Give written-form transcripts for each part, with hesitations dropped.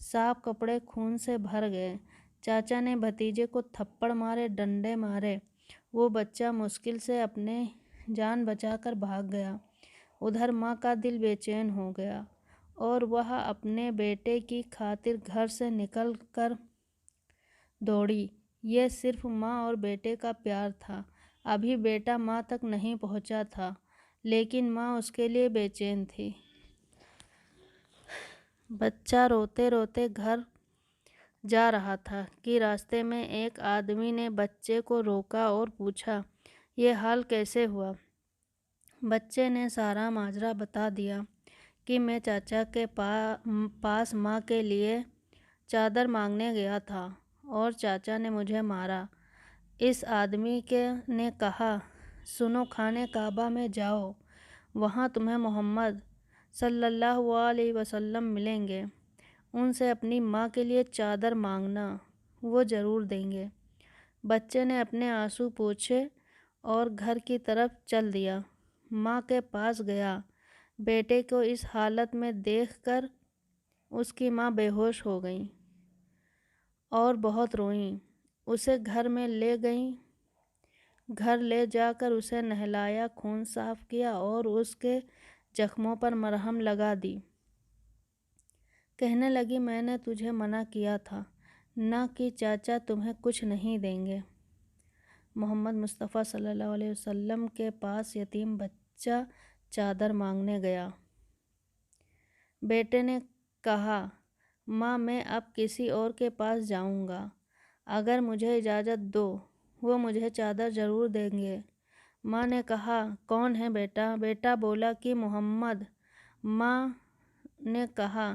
صاف کپڑے خون سے بھر گئے۔ چاچا نے بھتیجے کو تھپڑ مارے، ڈنڈے مارے۔ وہ بچہ مشکل سے اپنے جان بچا کر بھاگ گیا۔ ادھر ماں کا دل بے چین ہو گیا اور وہ اپنے بیٹے کی خاطر گھر سے نکل کر دوڑی۔ یہ صرف ماں اور بیٹے کا پیار تھا۔ ابھی بیٹا ماں تک نہیں پہنچا تھا، لیکن ماں اس کے لیے بے چین تھی۔ بچہ روتے روتے گھر جا رہا تھا کہ راستے میں ایک آدمی نے بچے کو روکا اور پوچھا، یہ حال کیسے ہوا؟ بچے نے سارا ماجرا بتا دیا کہ میں چاچا کے پاس ماں کے لیے چادر مانگنے گیا تھا اور چاچا نے مجھے مارا۔ اس آدمی نے کہا، سنو، خانہ کعبہ میں جاؤ، وہاں تمہیں محمد صلی اللہ علیہ وسلم ملیں گے، ان سے اپنی ماں کے لیے چادر مانگنا، وہ ضرور دیں گے۔ بچے نے اپنے آنسو پوچھے اور گھر کی طرف چل دیا۔ ماں کے پاس گیا۔ بیٹے کو اس حالت میں دیکھ کر اس کی ماں بے ہوش ہو گئیں اور بہت روئیں۔ اسے گھر میں لے گئیں۔ گھر لے جا کر اسے نہلایا، خون صاف کیا اور اس کے زخموں پر مرہم لگا دی۔ کہنے لگی، میں نے تجھے منع کیا تھا نا کہ چاچا تمہیں کچھ نہیں دیں گے۔ محمد مصطفیٰ صلی اللہ علیہ وسلم کے پاس یتیم بچہ چادر مانگنے گیا۔ بیٹے نے کہا، ماں، میں اب کسی اور کے پاس جاؤں گا، اگر مجھے اجازت دو، وہ مجھے چادر ضرور دیں گے۔ ماں نے کہا، کون ہے بیٹا؟ بیٹا بولا کہ محمد۔ ماں نے کہا،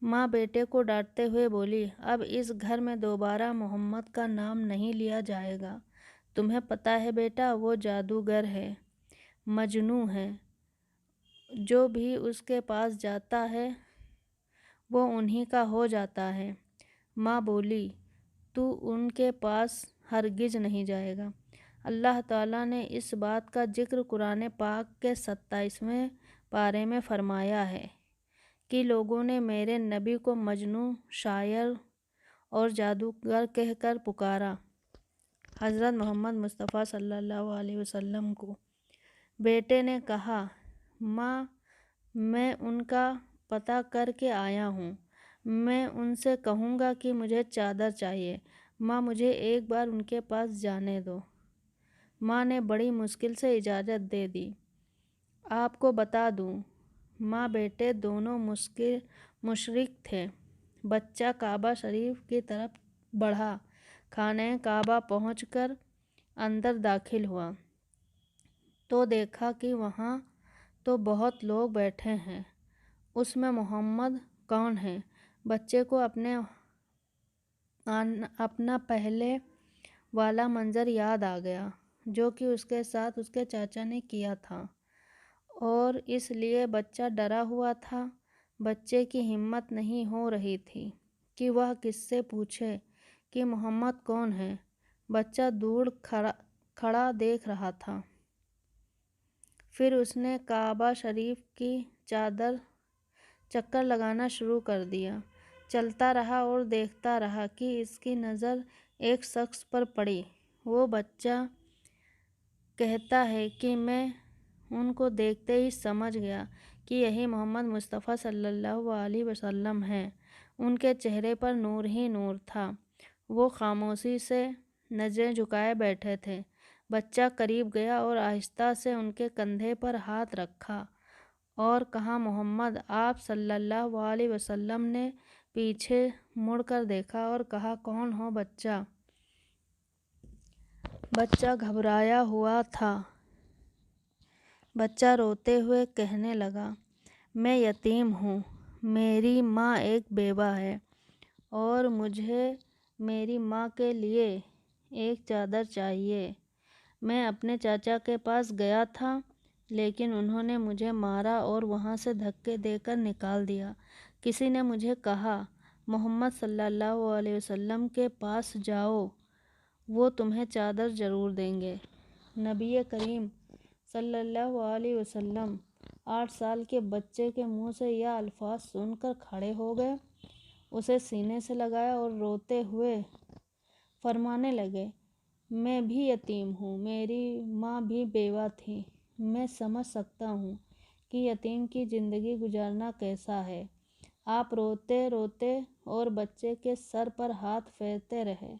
ماں بیٹے کو ڈانٹتے ہوئے بولی، اب اس گھر میں دوبارہ محمد کا نام نہیں لیا جائے گا۔ تمہیں پتہ ہے بیٹا، وہ جادوگر ہے، مجنوں ہے، جو بھی اس کے پاس جاتا ہے وہ انہی کا ہو جاتا ہے۔ ماں بولی، تو ان کے پاس ہرگز نہیں جائے گا۔ اللہ تعالیٰ نے اس بات کا ذکر قرآن پاک کے 27ویں پارے میں فرمایا ہے کہ لوگوں نے میرے نبی کو مجنوں، شاعر اور جادوگر کہہ کر پکارا، حضرت محمد مصطفیٰ صلی اللہ علیہ وسلم کو۔ بیٹے نے کہا، ماں، میں ان کا پتہ کر کے آیا ہوں، میں ان سے کہوں گا کہ مجھے چادر چاہیے۔ ماں، مجھے ایک بار ان کے پاس جانے دو۔ ماں نے بڑی مشکل سے اجازت دے دی۔ آپ کو بتا دوں، ماں بیٹے دونوں مشرک تھے۔ بچہ کعبہ شریف کی طرف بڑھا۔ خانہ کعبہ پہنچ کر اندر داخل ہوا تو دیکھا کہ وہاں تو بہت لوگ بیٹھے ہیں، اس میں محمد کون ہے؟ بچے کو اپنا پہلے والا منظر یاد آ گیا جو کہ اس کے ساتھ اس کے چاچا نے کیا تھا، اور اس لیے بچہ ڈرا ہوا تھا۔ بچے کی ہمت نہیں ہو رہی تھی کہ وہ کس سے پوچھے کہ محمد کون ہے۔ بچہ دور کھڑا دیکھ رہا تھا۔ پھر اس نے کعبہ شریف کی چکر لگانا شروع کر دیا۔ چلتا رہا اور دیکھتا رہا کہ اس کی نظر ایک شخص پر پڑی۔ وہ بچہ کہتا ہے کہ میں ان کو دیکھتے ہی سمجھ گیا کہ یہی محمد مصطفیٰ صلی اللہ علیہ وسلم ہیں۔ ان کے چہرے پر نور ہی نور تھا۔ وہ خاموشی سے نظریں جھکائے بیٹھے تھے۔ بچہ قریب گیا اور آہستہ سے ان کے کندھے پر ہاتھ رکھا اور کہا، محمد۔ آپ صلی اللہ علیہ وسلم نے پیچھے مڑ کر دیکھا اور کہا، کون ہو بچہ؟ بچہ گھبرایا ہوا تھا۔ بچہ روتے ہوئے کہنے لگا، میں یتیم ہوں، میری ماں ایک بیوہ ہے اور مجھے میری ماں کے لیے ایک چادر چاہیے۔ میں اپنے چاچا کے پاس گیا تھا، لیکن انہوں نے مجھے مارا اور وہاں سے دھکے دے کر نکال دیا۔ کسی نے مجھے کہا، محمد صلی اللہ علیہ وسلم کے پاس جاؤ، وہ تمہیں چادر ضرور دیں گے۔ نبی کریم صلی اللہ علیہ وسلم 8 سال کے بچے کے منہ سے یہ الفاظ سن کر کھڑے ہو گئے اسے سینے سے لگایا اور روتے ہوئے فرمانے لگے، میں بھی یتیم ہوں، میری ماں بھی بیوہ تھی، میں سمجھ سکتا ہوں کہ یتیم کی زندگی گزارنا کیسا ہے۔ آپ روتے روتے اور بچے کے سر پر ہاتھ پھیرتے رہے،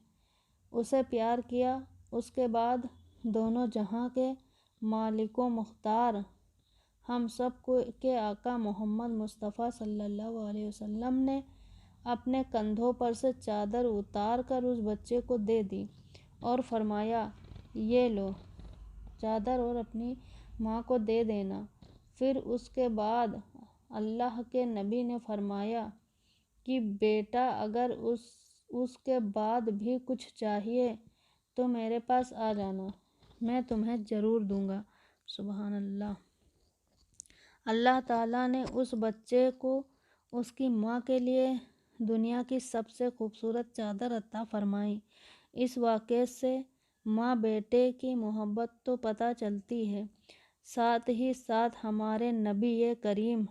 اسے پیار کیا۔ اس کے بعد دونوں جہاں کے مالک و مختار ہم سب کے آقا محمد مصطفیٰ صلی اللہ علیہ وسلم نے اپنے کندھوں پر سے چادر اتار کر اس بچے کو دے دی اور فرمایا، یہ لو چادر اور اپنی ماں کو دے دینا۔ پھر اس کے بعد اللہ کے نبی نے فرمایا کہ بیٹا اگر اس کے بعد بھی کچھ چاہیے تو میرے پاس آ جانا، میں تمہیں ضرور دوں گا۔ سبحان اللہ۔ اللہ تعالیٰ نے اس بچے کو اس کی ماں کے لیے دنیا کی سب سے خوبصورت چادر عطا فرمائی۔ اس واقعے سے ماں بیٹے کی محبت تو پتہ چلتی ہے، ساتھ ہی ساتھ ہمارے نبی کریم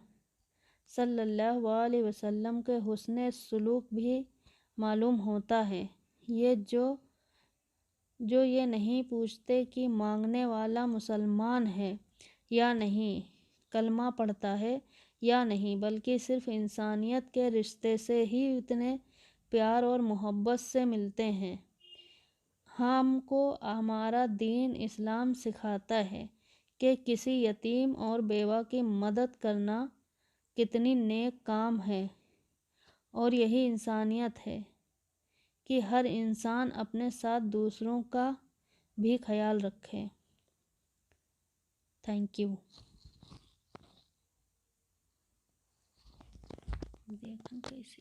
صلی اللہ علیہ وسلم کے حسن سلوک بھی معلوم ہوتا ہے۔ یہ جو یہ نہیں پوچھتے کہ مانگنے والا مسلمان ہے یا نہیں، کلمہ پڑھتا ہے یا نہیں، بلکہ صرف انسانیت کے رشتے سے ہی اتنے پیار اور محبت سے ملتے ہیں۔ ہم کو ہمارا دین اسلام سکھاتا ہے کہ کسی یتیم اور بیوہ کی مدد کرنا کتنی نیک کام ہے، اور یہی انسانیت ہے کہ ہر انسان اپنے ساتھ دوسروں کا بھی خیال رکھے۔ Thank you. دیکھیں کیسی